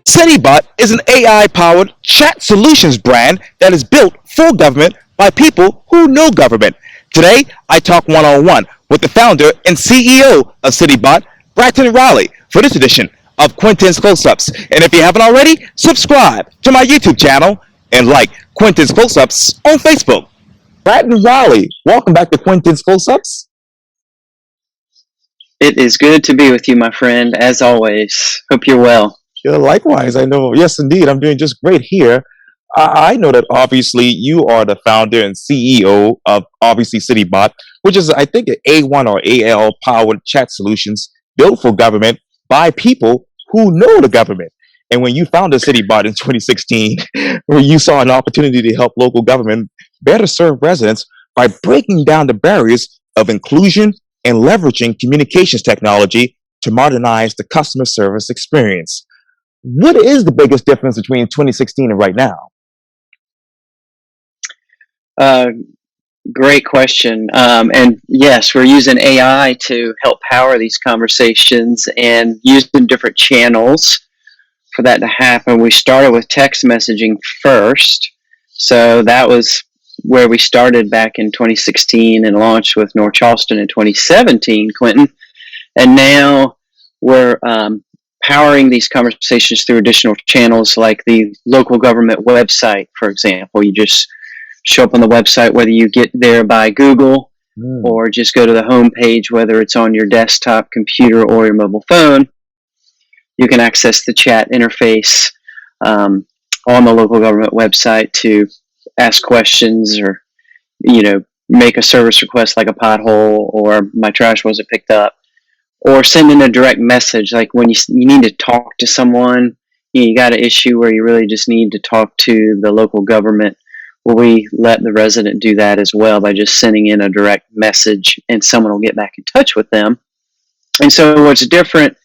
Citybot is an AI-powered chat solutions brand that is built for government by people who know government. Today, I talk one-on-one with the founder and CEO of Citybot, Bratton Riley, for this edition of Quintin's Close-Ups. And if you haven't already, subscribe to my YouTube channel and like Quintin's Close-Ups on Facebook. Bratton Riley, welcome back to Quintin's Close-Ups. It is good to be with you, my friend, as always. Hope you're well. Yeah, likewise, I know. Yes, indeed. I'm doing just great here. I know that obviously you are the founder and CEO of obviously Citybot, which is, I think, an A1 or AL powered chat solutions built for government by people who know the government. And when you founded Citybot in 2016, where you saw an opportunity to help local government better serve residents by breaking down the barriers of inclusion and leveraging communications technology to modernize the customer service experience. What is the biggest difference between 2016 and right now? Great question. And yes, we're using AI to help power these conversations and using different channels for that to happen. We started with text messaging first. So that was where we started back in 2016 and launched with North Charleston in 2017, Quintin. And now we're powering these conversations through additional channels like the local government website, for example. You just show up on the website, whether you get there by Google or just go to the home page, whether it's on your desktop computer or your mobile phone. You can access the chat interface on the local government website to ask questions or, make a service request like a pothole or my trash wasn't picked up, or send in a direct message like when you need to talk to someone, you got an issue where you really just need to talk to the local government. Well, we let the resident do that as well by just sending in a direct message and someone will get back in touch with them. And so what's different,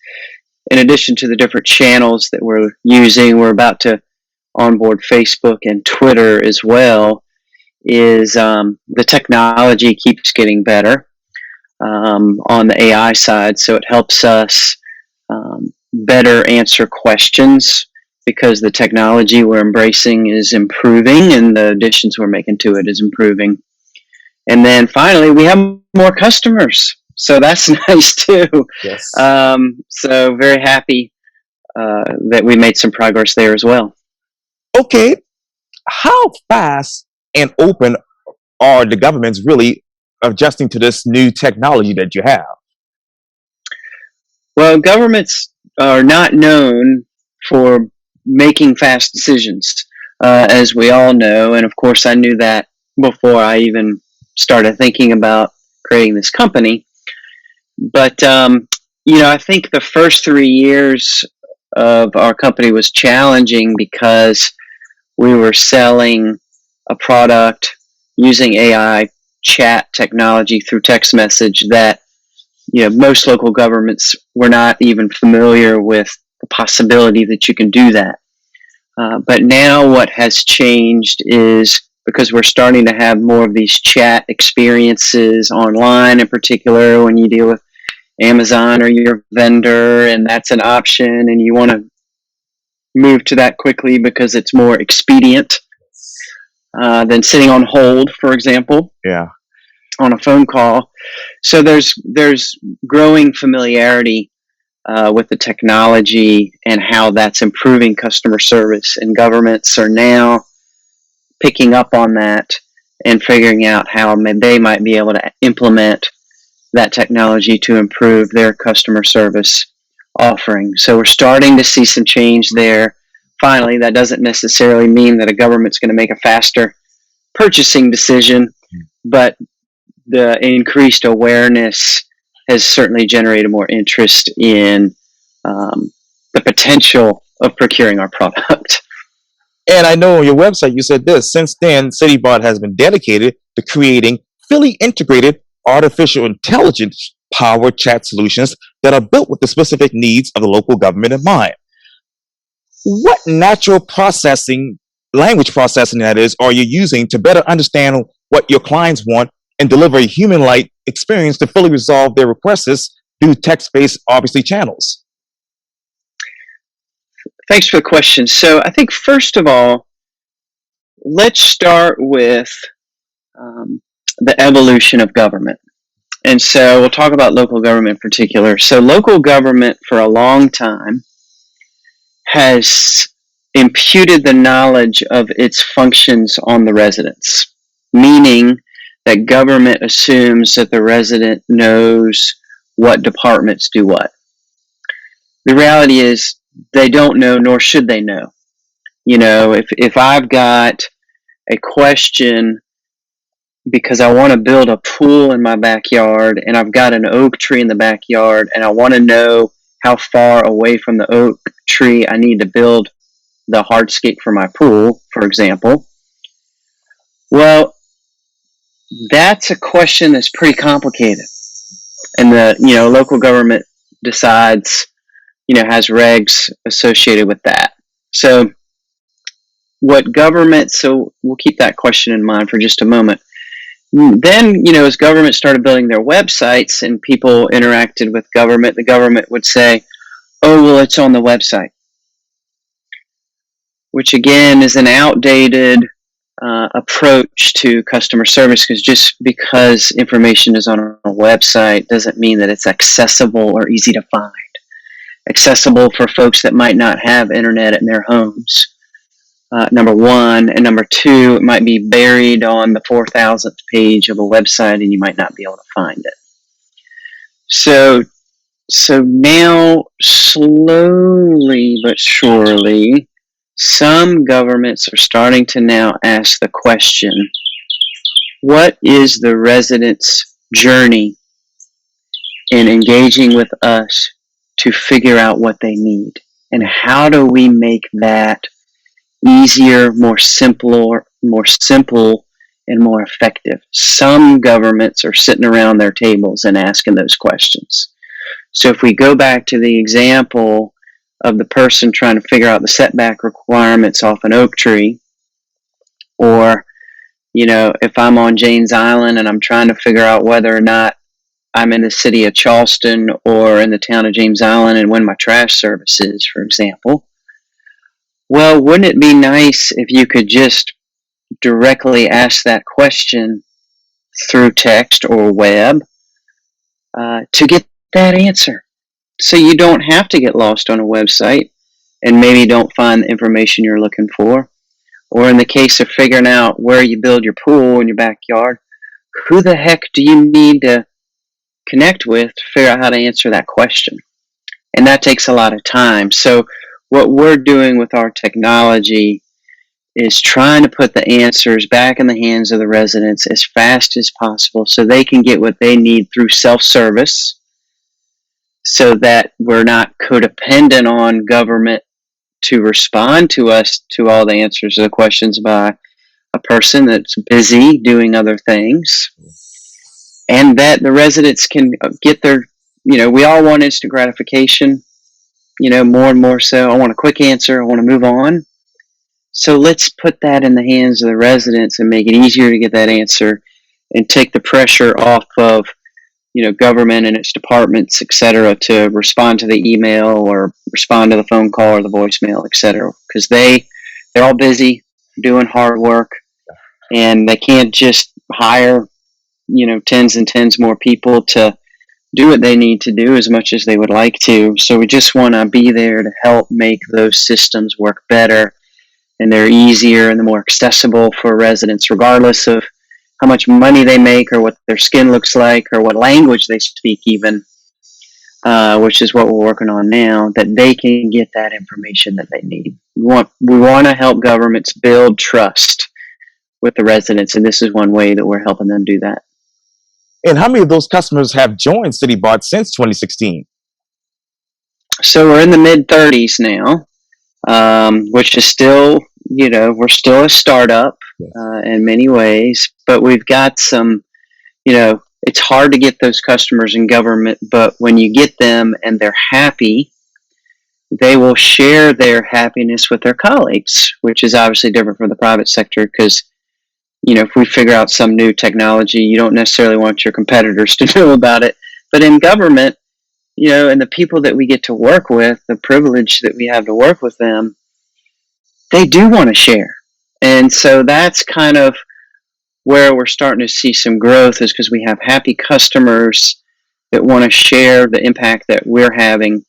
in addition to the different channels that we're using, we're about to onboard Facebook and Twitter as well, is the technology keeps getting better on the AI side. So it helps us better answer questions because the technology we're embracing is improving and the additions we're making to it is improving. And then finally, we have more customers. So that's nice too. Yes. So very happy that we made some progress there as well. Okay. How fast and open are the governments really adjusting to this new technology that you have? Well, governments are not known for making fast decisions, as we all know. And of course, I knew that before I even started thinking about creating this company. But, I think the first 3 years of our company was challenging because we were selling a product using AI chat technology through text message that, most local governments were not even familiar with the possibility that you can do that. But now what has changed is because we're starting to have more of these chat experiences online, in particular when you deal with Amazon or your vendor, and that's an option, and you want to move to that quickly because it's more expedient than sitting on hold, for example. Yeah. On a phone call. So there's growing familiarity with the technology and how that's improving customer service, and governments are now picking up on that and figuring out how they might be able to implement that technology to improve their customer service offering. So we're starting to see some change there. Finally, that doesn't necessarily mean that a government's going to make a faster purchasing decision, but the increased awareness has certainly generated more interest in the potential of procuring our product. And I know on your website you said this: since then, Citybot has been dedicated to creating fully integrated artificial intelligence powered chat solutions that are built with the specific needs of the local government in mind. What natural processing, language processing that is, are you using to better understand what your clients want and deliver a human-like experience to fully resolve their requests through text-based, obviously, channels? Thanks for the question. So I think first of all, let's start with um, the evolution of government. And so we'll talk about local government in particular. So local government for a long time has imputed the knowledge of its functions on the residents, meaning that government assumes that the resident knows what departments do what. The reality is they don't know, nor should they know. If I've got a question because I want to build a pool in my backyard and I've got an oak tree in the backyard and I want to know how far away from the oak tree I need to build the hardscape for my pool, for example. Well, that's a question that's pretty complicated. And the, local government decides, has regs associated with that. So so we'll keep that question in mind for just a moment. Then, as government started building their websites and people interacted with government, the government would say, oh, well, it's on the website, which again is an outdated approach to customer service, because just because information is on a website doesn't mean that it's accessible or easy to find. Accessible for folks that might not have internet in their homes. Number one, and number two, it might be buried on the 4,000th page of a website and you might not be able to find it. So now, slowly but surely, some governments are starting to now ask the question, what is the resident's journey in engaging with us to figure out what they need? And how do we make that easier, more simple, and more effective? Some governments are sitting around their tables and asking those questions. So if we go back to the example of the person trying to figure out the setback requirements off an oak tree, or, if I'm on Janes Island and I'm trying to figure out whether or not I'm in the city of Charleston or in the town of James Island and when my trash service is, for example, well, wouldn't it be nice if you could just directly ask that question through text or web to get that answer? So you don't have to get lost on a website and maybe don't find the information you're looking for. Or in the case of figuring out where you build your pool in your backyard, who the heck do you need to connect with to figure out how to answer that question? And that takes a lot of time. So what we're doing with our technology is trying to put the answers back in the hands of the residents as fast as possible so they can get what they need through self-service, so that we're not codependent on government to respond to us to all the answers to the questions by a person that's busy doing other things, and that the residents can get their, we all want instant gratification, more and more so. I want a quick answer. I want to move on. So let's put that in the hands of the residents and make it easier to get that answer and take the pressure off of, government and its departments, et cetera, to respond to the email or respond to the phone call or the voicemail, et cetera, because they're all busy doing hard work and they can't just hire, tens and tens more people to do what they need to do as much as they would like to. So we just want to be there to help make those systems work better, and they're easier and they're more accessible for residents, regardless of how much money they make or what their skin looks like or what language they speak even, which is what we're working on now, that they can get that information that they need. We want to help governments build trust with the residents, and this is one way that we're helping them do that. And how many of those customers have joined CityBot since 2016? So we're in the mid-30s now, which is still, we're still a startup in many ways, but we've got some, it's hard to get those customers in government, but when you get them and they're happy, they will share their happiness with their colleagues, which is obviously different from the private sector, because, if we figure out some new technology, you don't necessarily want your competitors to know about it. But in government, and the people that we get to work with, the privilege that we have to work with them, they do want to share. And so that's kind of where we're starting to see some growth, is because we have happy customers that want to share the impact that we're having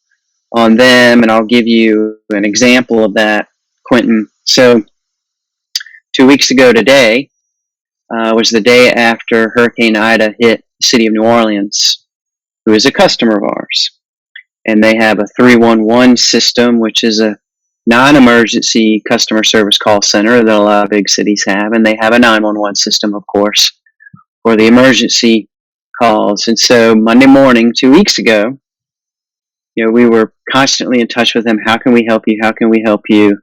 on them. And I'll give you an example of that, Quintin. So 2 weeks ago today was the day after Hurricane Ida hit the city of New Orleans, who is a customer of ours. And they have a 311 system, which is a non-emergency customer service call center that a lot of big cities have. And they have a 911 system, of course, for the emergency calls. And so Monday morning, 2 weeks ago, we were constantly in touch with them. How can we help you? How can we help you?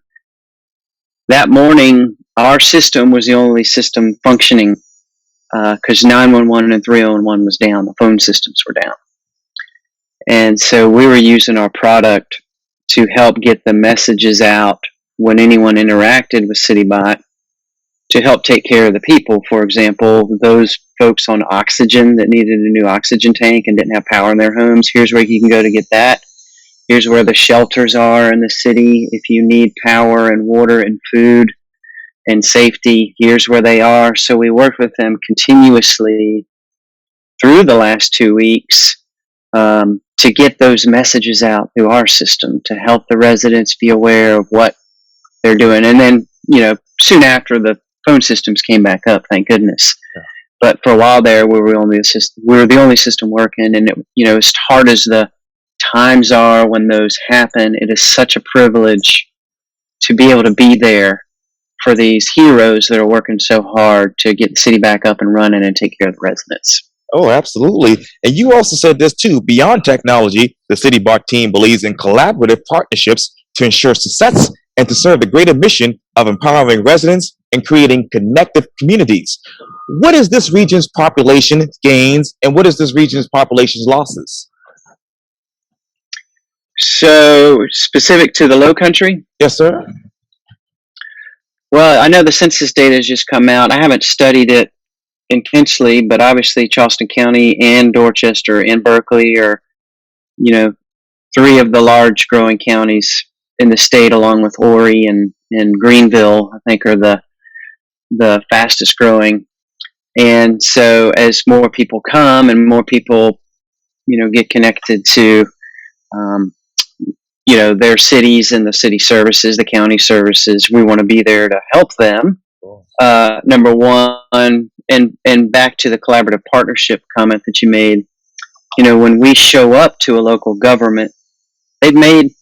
That morning, our system was the only system functioning because 911 and 311 was down. The phone systems were down. And so we were using our product to help get the messages out when anyone interacted with Citybot, to help take care of the people. For example, those folks on oxygen that needed a new oxygen tank and didn't have power in their homes, here's where you can go to get that. Here's where the shelters are in the city. If you need power and water and food and safety, here's where they are. So we worked with them continuously through the last 2 weeks to get those messages out through our system, to help the residents be aware of what they're doing. And then, soon after, the phone systems came back up, thank goodness. Yeah. But for a while there, we were the only system working. And as hard as the times are when those happen, it is such a privilege to be able to be there for these heroes that are working so hard to get the city back up and running and take care of the residents. Oh, absolutely. And you also said this too. Beyond technology, the Citybot team believes in collaborative partnerships to ensure success and to serve the greater mission of empowering residents and creating connected communities. What is this region's population gains, and what is this region's population's losses? So, specific to the Low Country? Yes, sir. Well, I know the census data has just come out. I haven't studied it intensely, but obviously Charleston County and Dorchester and Berkeley are, three of the large growing counties in the state, along with Horry and Greenville, I think, are the fastest growing. And so as more people come and more people, get connected to, their cities and the city services, the county services, we want to be there to help them. Number one, and back to the collaborative partnership comment that you made, when we show up to a local government, they've made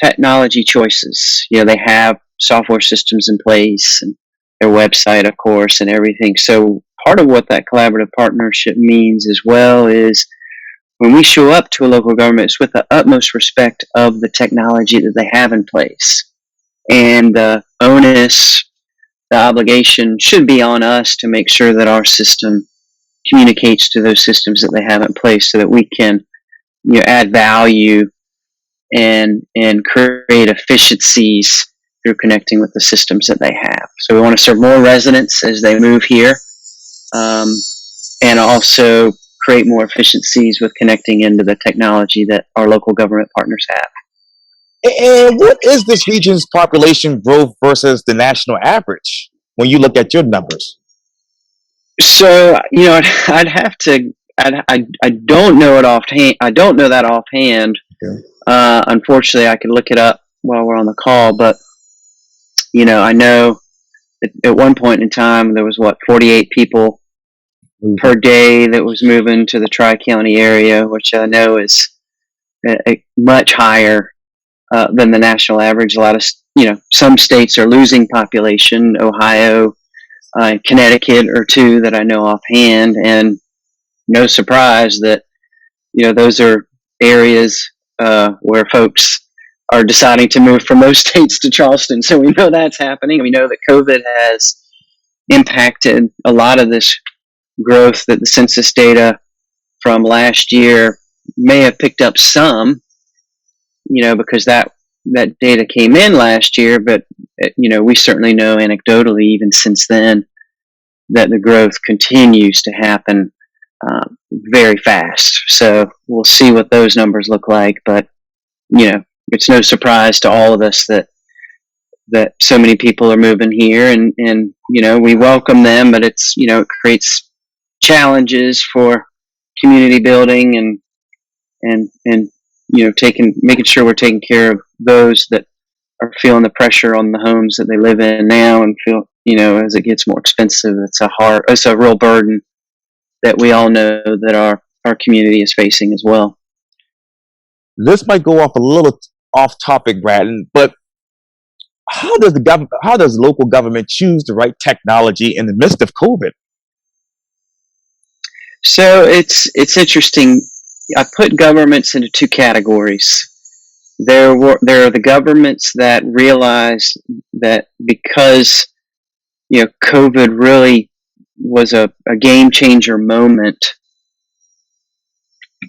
technology choices. They have software systems in place and their website, of course, and everything. So part of what that collaborative partnership means as well is when we show up to a local government, it's with the utmost respect of the technology that they have in place. And the onus, the obligation should be on us to make sure that our system communicates to those systems that they have in place, so that we can add value and create efficiencies through connecting with the systems that they have. So we want to serve more residents as they move here, and also create more efficiencies with connecting into the technology that our local government partners have. And what is this region's population growth versus the national average when you look at your numbers? So, I'd have to, I don't know it offhand. I don't know that offhand. Okay. Unfortunately, I could look it up while we're on the call, but, I know that at one point in time, there was 48 people per day that was moving to the Tri-County area, which I know is much higher than the national average. A lot of, some states are losing population. Ohio, Connecticut are two that I know offhand, and no surprise that, those are areas where folks are deciding to move from those states to Charleston. So we know that's happening. We know that COVID has impacted a lot of this growth, that the census data from last year may have picked up some, because that data came in last year, but we certainly know anecdotally, even since then, that the growth continues to happen very fast. So we'll see what those numbers look like. But it's no surprise to all of us that so many people are moving here, and we welcome them, but it creates challenges for community building and making sure we're taking care of those that are feeling the pressure on the homes that they live in now, and feel as it gets more expensive, it's a real burden that we all know that our community is facing as well. This might go off a little off topic, Bratton, but how does local government choose the right technology in the midst of COVID? So it's interesting. I put governments into two categories. There are the governments that realize that because COVID really was a game changer moment.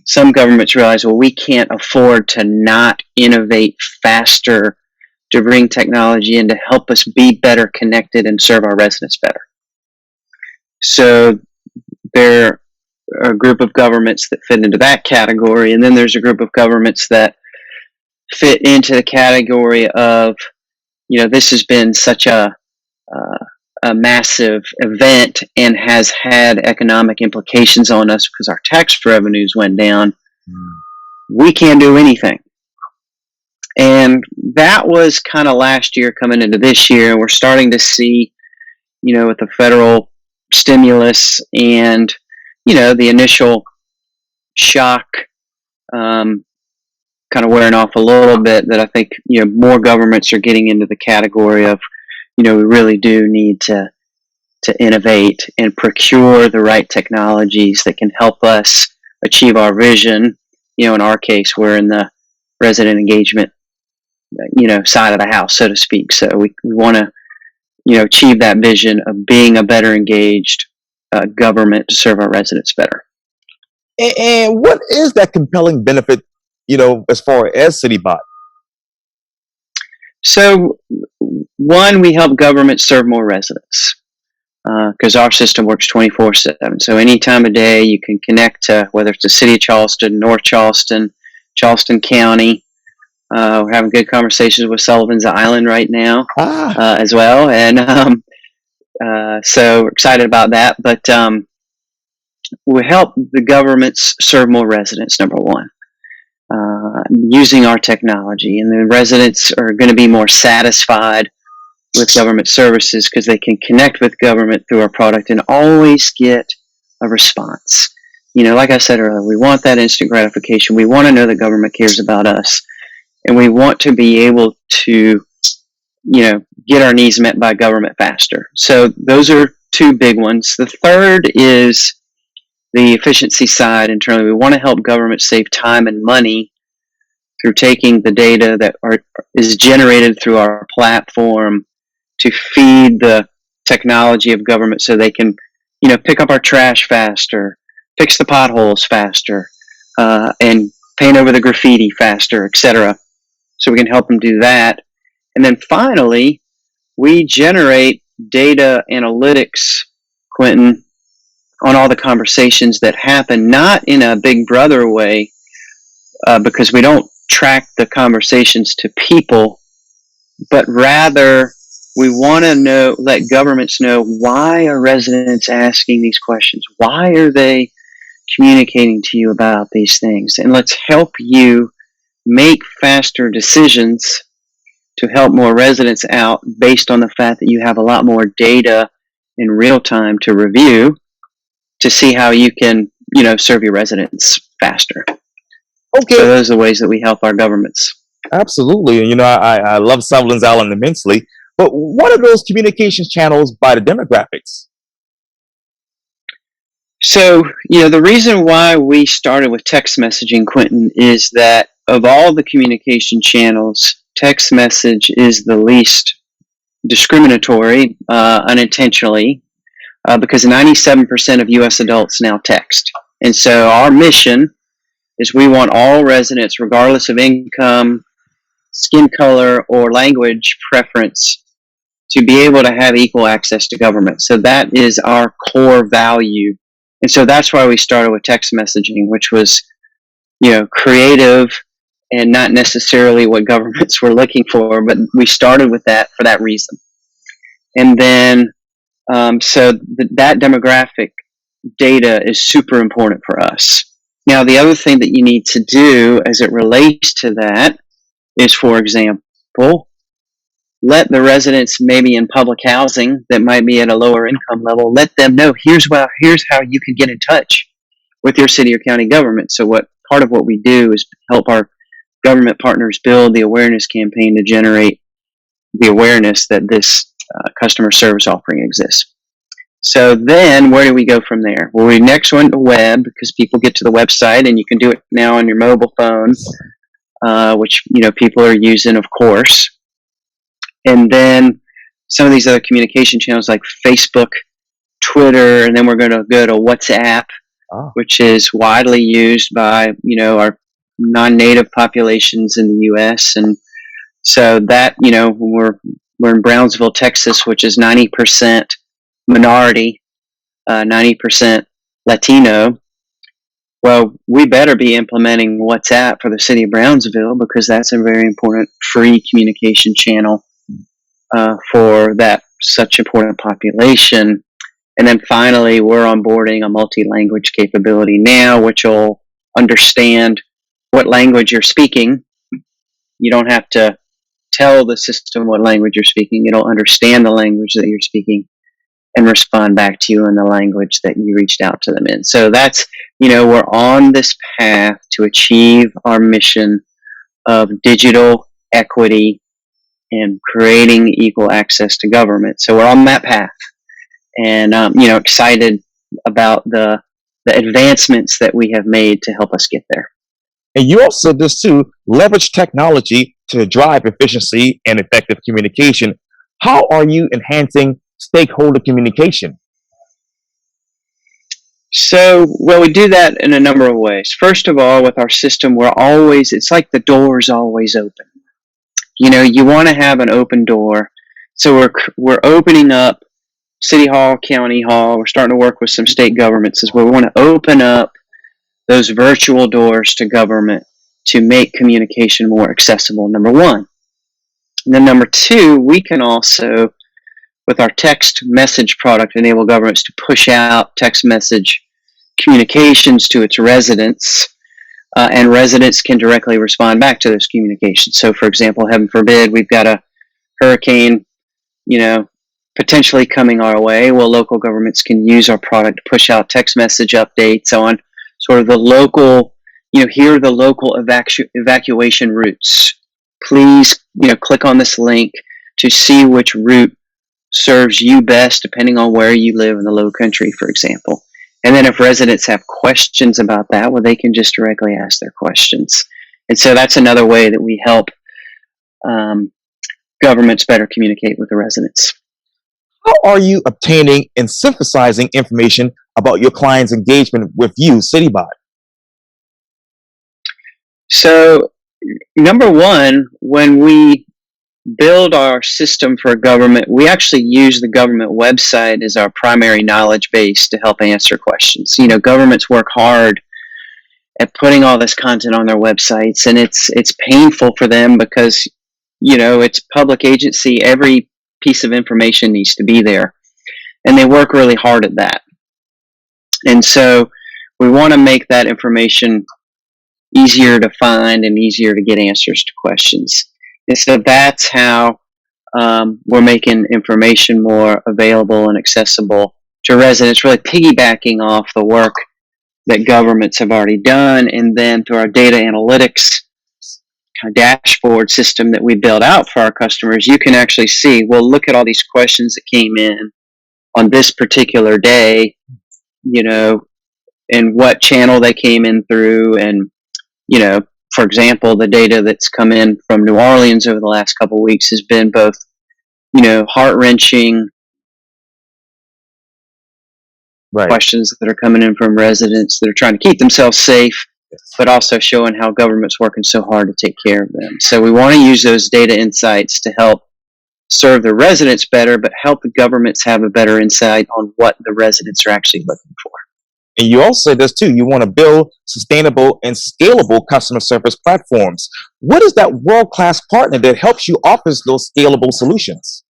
Some governments realize, well, we can't afford to not innovate faster to bring technology in to help us be better connected and serve our residents better. So there are a group of governments that fit into that category, and then there's a group of governments that fit into the category of, this has been such a massive event and has had economic implications on us because our tax revenues went down. We can't do anything. And that was kind of last year coming into this year, and we're starting to see, with the federal stimulus and, the initial shock kind of wearing off a little bit, that I think, more governments are getting into the category of, we really do need to innovate and procure the right technologies that can help us achieve our vision. In our case, we're in the resident engagement, side of the house, so to speak. So we want to, achieve that vision of being a better engaged government to serve our residents better. And what is that compelling benefit, as far as CityBot? So, one, we help government serve more residents because our system works 24/7. So any time of day, you can connect to, whether it's the city of Charleston, North Charleston, Charleston County. We're having good conversations with Sullivan's Island right now as well. And so we're excited about that. But we help the governments serve more residents, number one, using our technology. And the residents are going to be more satisfied with government services because they can connect with government through our product and always get a response. Like I said earlier, we want that instant gratification. We want to know that government cares about us. And we want to be able to, get our needs met by government faster. So those are two big ones. The third is the efficiency side internally. We want to help government save time and money through taking the data that is generated through our platform to feed the technology of government so they can, pick up our trash faster, fix the potholes faster, and paint over the graffiti faster, etc. So we can help them do that. And then finally, we generate data analytics, Quintin, on all the conversations that happen, not in a big brother way, because we don't track the conversations to people, but rather we want to let governments know, why are residents asking these questions? Why are they communicating to you about these things? And let's help you make faster decisions to help more residents out based on the fact that you have a lot more data in real time to review to see how you can, serve your residents faster. Okay. So those are the ways that we help our governments. Absolutely. And, I love Sullivan's Island immensely. But what are those communications channels by the demographics? So, the reason why we started with text messaging, Quintin, is that of all the communication channels, text message is the least discriminatory unintentionally because 97% of U.S. adults now text. And so our mission is we want all residents, regardless of income, skin color, or language preference, to be able to have equal access to government. So that is our core value And so that's why we started with text messaging, which was, creative and not necessarily what governments were looking for, but we started with that for that reason. And then, that demographic data is super important for us. Now, the other thing that you need to do as it relates to that is, for example, let the residents maybe in public housing that might be at a lower income level, let them know here's how you can get in touch with your city or county government. So part of what we do is help our government partners build the awareness campaign to generate the awareness that this customer service offering exists. So then where do we go from there? Well, we next went to web, because people get to the website, and you can do it now on your mobile phone, which people are using, of course. And then some of these other communication channels like Facebook, Twitter, and then we're going to go to WhatsApp, which is widely used by our non-native populations in the U.S. And so that we're in Brownsville, Texas, which is 90% minority, 90% Latino. Well, we better be implementing WhatsApp for the city of Brownsville, because that's a very important free communication channel for that such important population. And then finally, we're onboarding a multi-language capability now, which will understand what language you're speaking. You don't have to tell the system what language you're speaking. It'll understand the language that you're speaking and respond back to you in the language that you reached out to them in. So that's, we're on this path to achieve our mission of digital equity and creating equal access to government. So we're on that path, and excited about the advancements that we have made to help us get there. And you also this too leverage technology to drive efficiency and effective communication. How are you enhancing stakeholder communication? So, well, we do that in a number of ways. First of all, with our system, it's like the door is always open. You want to have an open door. So we're opening up City Hall, County Hall. We're starting to work with some state governments as well. We want to open up those virtual doors to government to make communication more accessible, number one. And then number two, we can also, with our text message product, enable governments to push out text message communications to its residents, and residents can directly respond back to those communications. So, for example, heaven forbid, we've got a hurricane, potentially coming our way. Well, local governments can use our product to push out text message updates on sort of the local, here are the local evacuation routes. Please, click on this link to see which route serves you best, depending on where you live in the Low Country, for example. And then if residents have questions about that, well, they can just directly ask their questions. And so that's another way that we help governments better communicate with the residents. How are you obtaining and synthesizing information about your client's engagement with you, Citybot? So, number one, when we build our system for government, we actually use the government website as our primary knowledge base to help answer questions. Governments work hard at putting all this content on their websites, and it's painful for them because, it's public agency. Every piece of information needs to be there, and they work really hard at that. And so we want to make that information easier to find and easier to get answers to questions. And so that's how we're making information more available and accessible to residents, really piggybacking off the work that governments have already done. And then through our data analytics dashboard system that we build out for our customers, you can actually see, well, look at all these questions that came in on this particular day, and what channel they came in through. And, for example, the data that's come in from New Orleans over the last couple of weeks has been both, heart-wrenching questions that are coming in from residents that are trying to keep themselves safe, but also showing how government's working so hard to take care of them. So we want to use those data insights to help serve the residents better, but help the governments have a better insight on what the residents are actually looking for. And you also said this too. You want to build sustainable and scalable customer service platforms. What is that world class partner that helps you offer those scalable solutions?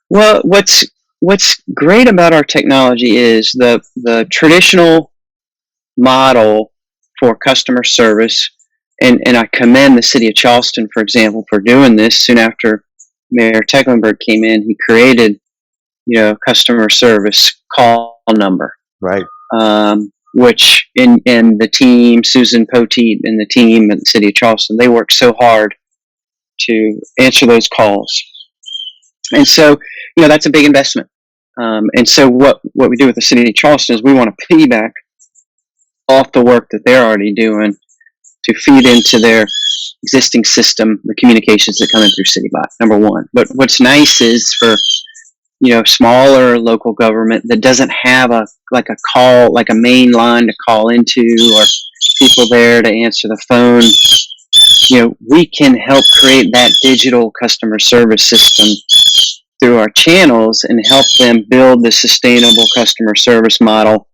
Well, what's great about our technology is the traditional model for customer service, and I commend the city of Charleston, for example, for doing this. Soon after Mayor Tecklenburg came in, he created, customer service call number, Right. which in the team, Susan Poteet and the team at the city of Charleston, they worked so hard to answer those calls. And so, that's a big investment. And so what we do with the city of Charleston is we want to piggyback off the work that they're already doing to feed into their existing system, the communications that come in through CityBot, number one. But what's nice is for, smaller local government that doesn't have a call, like a main line to call into, or people there to answer the phone, we can help create that digital customer service system through our channels and help them build the sustainable customer service model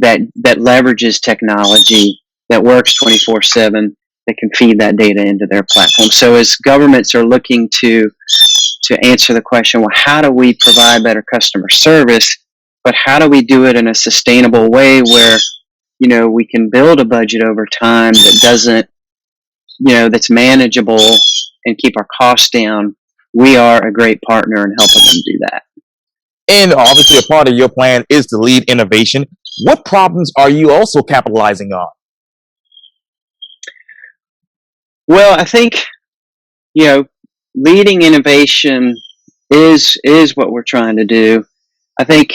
that leverages technology, that works 24/7, that can feed that data into their platform. So as governments are looking to answer the question, well, how do we provide better customer service, but how do we do it in a sustainable way where, we can build a budget over time that doesn't, that's manageable and keep our costs down, we are a great partner in helping them do that. And obviously, a part of your plan is to lead innovation. What problems are you also capitalizing on? Well, I think, leading innovation is what we're trying to do. I think,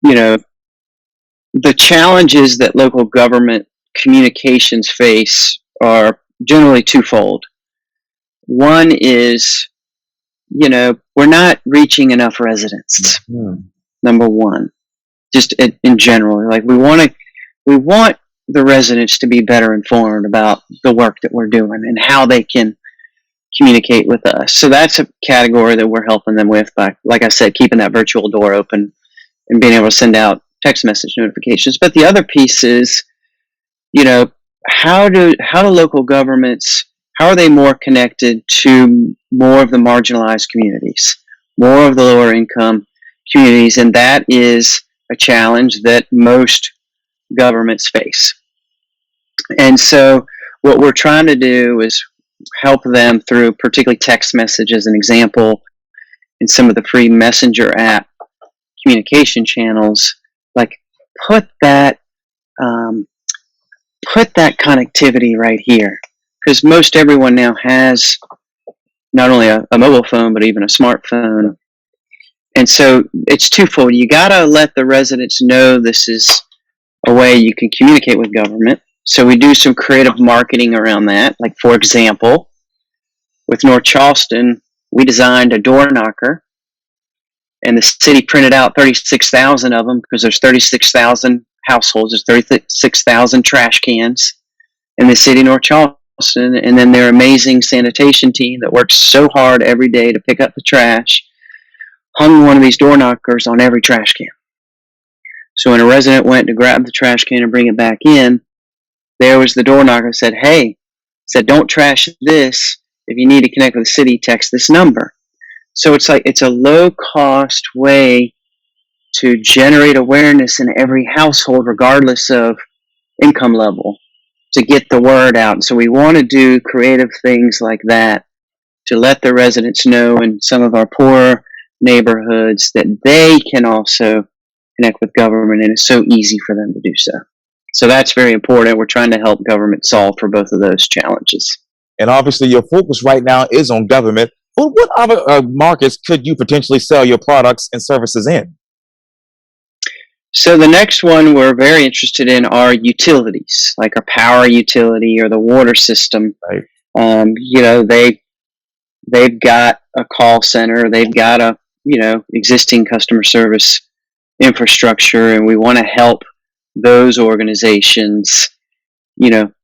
the challenges that local government communications face are generally twofold. One is, we're not reaching enough residents. Hmm. Number one, just in general, like we want the residents to be better informed about the work that we're doing and how they can communicate with us. So that's a category that we're helping them with by, like I said, keeping that virtual door open and being able to send out text message notifications. But the other piece is, how do local governments, how are they more connected to more of the marginalized communities, more of the lower income communities? And that is a challenge that most governments face. And so what we're trying to do is help them through particularly text message as an example, in some of the free messenger app communication channels, like put that connectivity right here, because most everyone now has not only a mobile phone but even a smartphone. And so it's twofold. You got to let the residents know this is a way you can communicate with government. So we do some creative marketing around that. Like, for example, with North Charleston, we designed a door knocker, and the city printed out 36,000 of them because there's 36,000 households, there's 36,000 trash cans in the city of North Charleston, and then their amazing sanitation team that works so hard every day to pick up the trash hung one of these door knockers on every trash can. So when a resident went to grab the trash can and bring it back in, there was the door knocker that said, don't trash this. If you need to connect with the city, text this number. So it's a low cost way to generate awareness in every household, regardless of income level, to get the word out. So we want to do creative things like that to let the residents know in some of our poorer neighborhoods that they can also connect with government, and it's so easy for them to do so. So that's very important. We're trying to help government solve for both of those challenges. And obviously, your focus right now is on government. But what other markets could you potentially sell your products and services in? So the next one we're very interested in are utilities, like our power utility or the water system. Right. They've got a call center, they've got a existing customer service infrastructure, and we want to help those organizations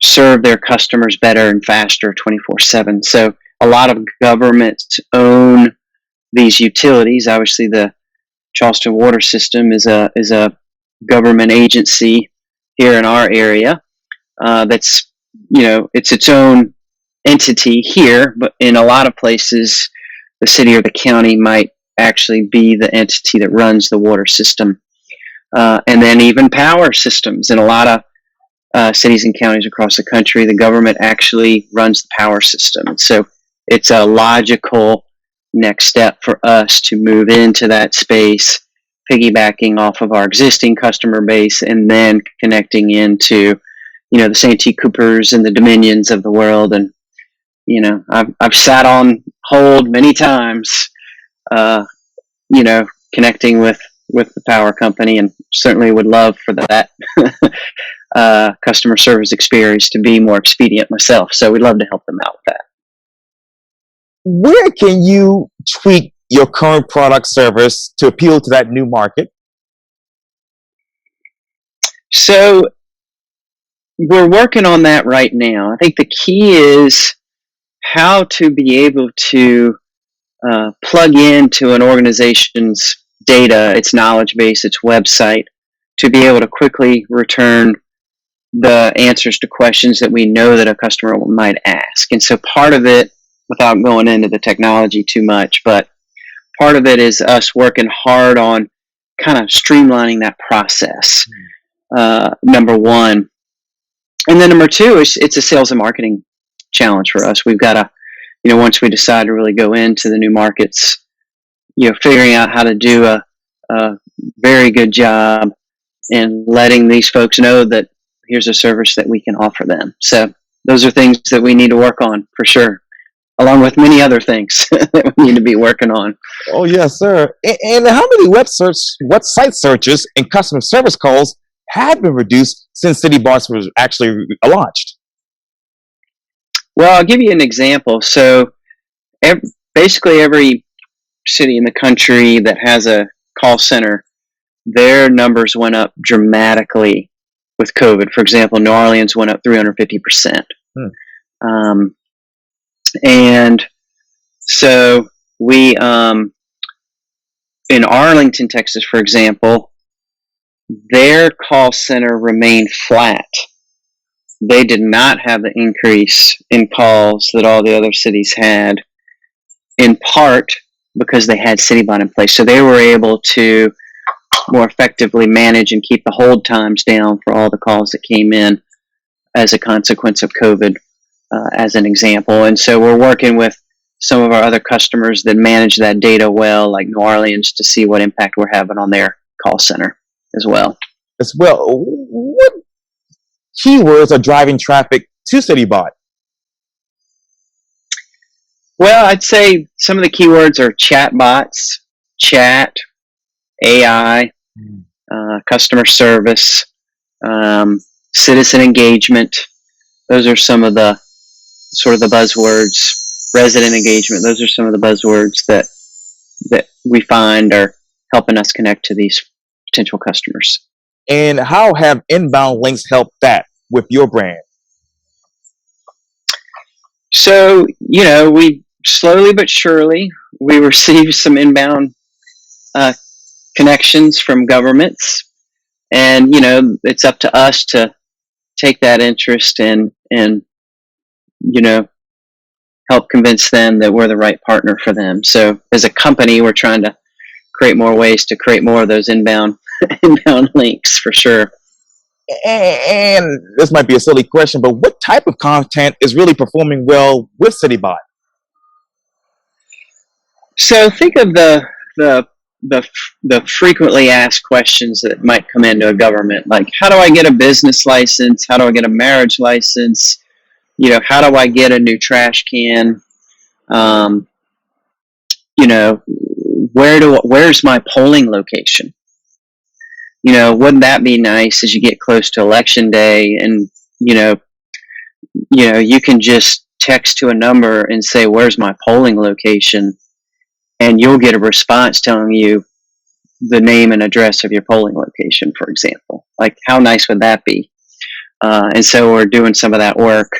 serve their customers better and faster 24/7. So a lot of governments own these utilities. Obviously, the Charleston water system is a government agency here in our area that's, it's its own entity here, but in a lot of places, the city or the county might actually be the entity that runs the water system. And then even power systems in a lot of cities and counties across the country, the government actually runs the power system. So it's a logical next step for us to move into that space, piggybacking off of our existing customer base and then connecting into, the Santee Coopers and the Dominions of the world. And, I've sat on hold many times, connecting with the power company, and certainly would love for that customer service experience to be more expedient myself. So we'd love to help them out with that. Where can you tweak your current product service to appeal to that new market? So we're working on that right now. I think the key is how to be able to plug into an organization's data, its knowledge base, its website, to be able to quickly return the answers to questions that we know that a customer might ask. And so part of it, without going into the technology too much, but part of it is us working hard on kind of streamlining that process, number one. And then number two is it's a sales and marketing challenge for us. We've got to, once we decide to really go into the new markets, figuring out how to do a very good job in letting these folks know that here's a service that we can offer them. So those are things that we need to work on for sure, along with many other things that we need to be working on. Oh, yes, sir. And how many website searches and customer service calls have been reduced since CityBox was actually launched? Well, I'll give you an example. So basically every city in the country that has a call center, their numbers went up dramatically with COVID. For example, New Orleans went up 350%. And so we, in Arlington, Texas, for example, their call center remained flat. They did not have the increase in calls that all the other cities had, in part because they had Citybot in place. So they were able to more effectively manage and keep the hold times down for all the calls that came in as a consequence of COVID, as an example. And so we're working with some of our other customers that manage that data well, like New Orleans, to see what impact we're having on their call center as well. What keywords are driving traffic to Citybot? Well, I'd say some of the keywords are chatbots, chat, AI, customer service, citizen engagement. Those are some of the sort of the buzzwords. Resident engagement. Those are some of the buzzwords that we find are helping us connect to these potential customers. And how have inbound links helped that with your brand? So, we slowly but surely, we receive some inbound connections from governments. And, it's up to us to take that interest and help convince them that we're the right partner for them. So as a company, we're trying to create more ways to create more of those inbound links for sure. And this might be a silly question, but what type of content is really performing well with Citybot? So think of the frequently asked questions that might come into a government, like how do I get a business license? How do I get a marriage license? How do I get a new trash can? Where's my polling location? Wouldn't that be nice as you get close to election day and, you can just text to a number and say, where's my polling location? And you'll get a response telling you the name and address of your polling location, for example. Like, how nice would that be? And so we're doing some of that work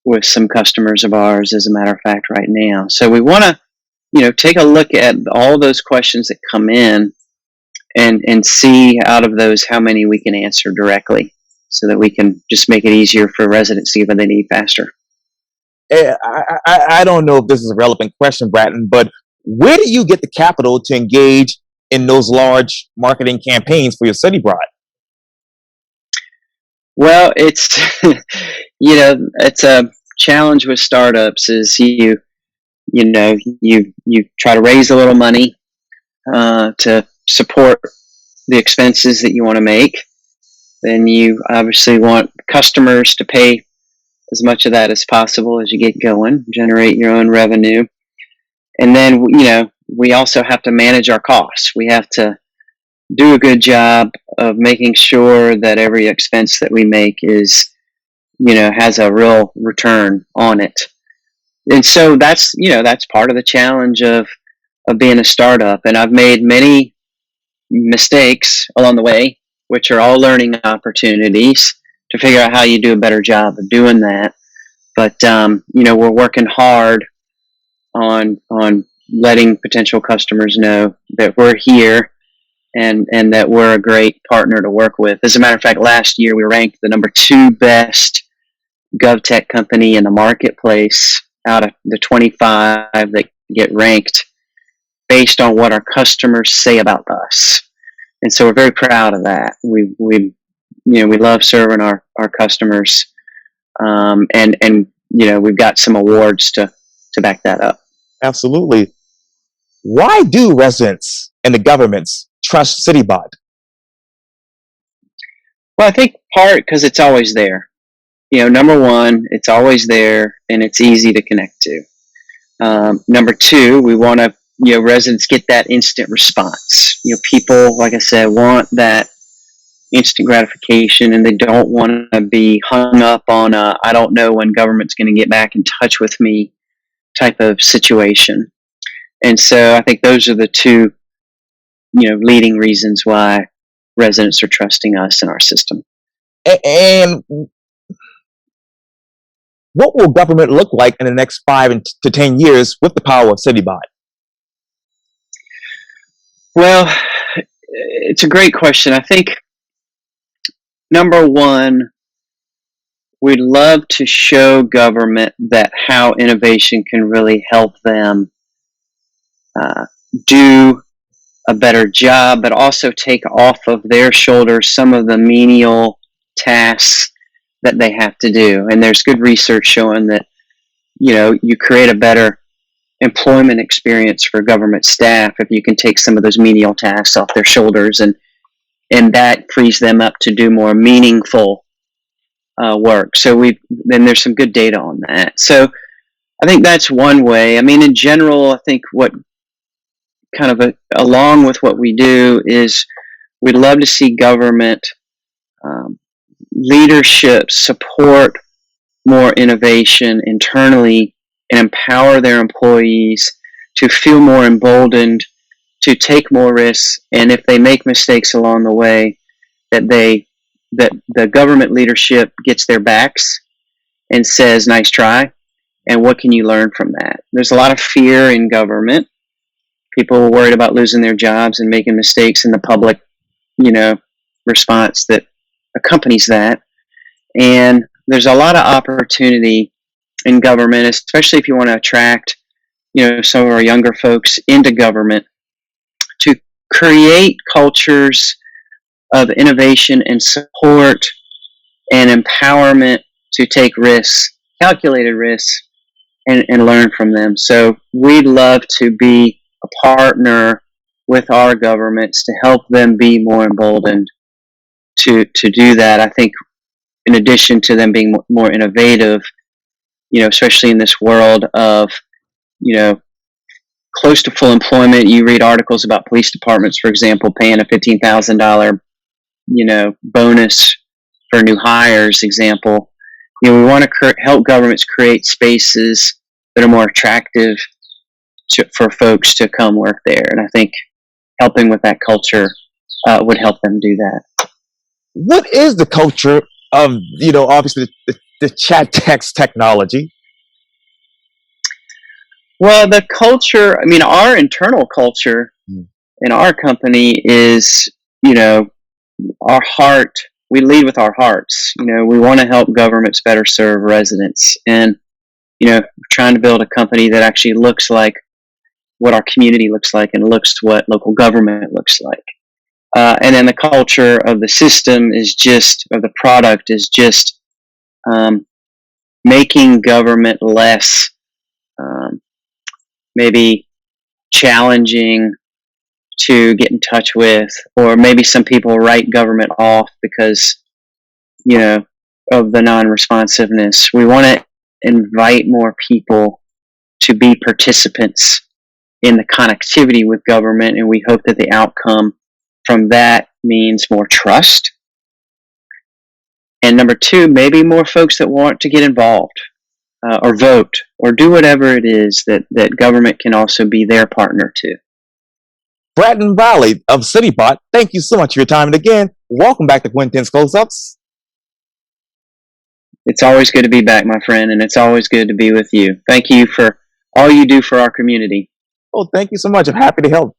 with some customers of ours, as a matter of fact, right now. So we want to, take a look at all those questions that come in and see out of those how many we can answer directly, so that we can just make it easier for residents to get what they need faster. I don't know if this is a relevant question, Bratton, but where do you get the capital to engage in those large marketing campaigns for your city broad? Well, it's it's a challenge with startups. Is you try to raise a little money to support the expenses that you want to make. Then you obviously want customers to pay as much of that as possible as you get going, generate your own revenue. And then, we also have to manage our costs. We have to do a good job of making sure that every expense that we make has a real return on it. And so that's part of the challenge of being a startup. And I've made many mistakes along the way, which are all learning opportunities to figure out how you do a better job of doing that. But we're working hard on letting potential customers know that we're here and that we're a great partner to work with. As a matter of fact, last year we ranked the number 2 best GovTech company in the marketplace out of the 25 that get ranked based on what our customers say about us. And so we're very proud of that. We love serving our customers, and we've got some awards to back that up. Absolutely. Why do residents and the governments trust CityBot? Well, I think part because it's always there. Number one, it's always there and it's easy to connect to. Number two, we want to, residents get that instant response. People, like I said, want that instant gratification, and they don't want to be hung up on I don't know when government's going to get back in touch with me type of situation. And so I think those are the two, leading reasons why residents are trusting us and our system. And what will government look like in the next 5 to 10 years with the power of CityBot? Well, it's a great question. I think, number one, we'd love to show government that how innovation can really help them do a better job, but also take off of their shoulders some of the menial tasks that they have to do. And there's good research showing that, you create a better employment experience for government staff if you can take some of those menial tasks off their shoulders, and that frees them up to do more meaningful work. So then there's some good data on that. So I think that's one way. I mean, in general, I think what kind of along with what we do is we'd love to see government leadership support more innovation internally and empower their employees to feel more emboldened to take more risks, and if they make mistakes along the way, that the government leadership gets their backs and says, nice try, and what can you learn from that? There's a lot of fear in government. People are worried about losing their jobs and making mistakes in the public, response that accompanies that. And there's a lot of opportunity in government, especially if you want to attract, some of our younger folks into government, to create cultures of innovation and support and empowerment to take risks, calculated risks, and learn from them. So we'd love to be a partner with our governments to help them be more emboldened to do that. I think in addition to them being more innovative, especially in this world of, close to full employment, you read articles about police departments, for example, paying a $15,000, bonus for new hires, example. We want to help governments create spaces that are more attractive for folks to come work there. And I think helping with that culture would help them do that. What is the culture of, obviously the chat text technology? Well, the culture, our internal culture in our company is, our heart. We lead with our hearts. We want to help governments better serve residents, and we're trying to build a company that actually looks like what our community looks like and looks what local government looks like. And then the culture of the system is just, or the product is just, making government less, maybe challenging to get in touch with, or maybe some people write government off because, of the non-responsiveness. We want to invite more people to be participants in the connectivity with government, and we hope that the outcome from that means more trust. And number two, maybe more folks that want to get involved, or vote, or do whatever it is that government can also be their partner to. Bratton Riley of Citybot, thank you so much for your time. And again, welcome back to Quintins Close-Ups. It's always good to be back, my friend, and it's always good to be with you. Thank you for all you do for our community. Oh, thank you so much. I'm happy to help.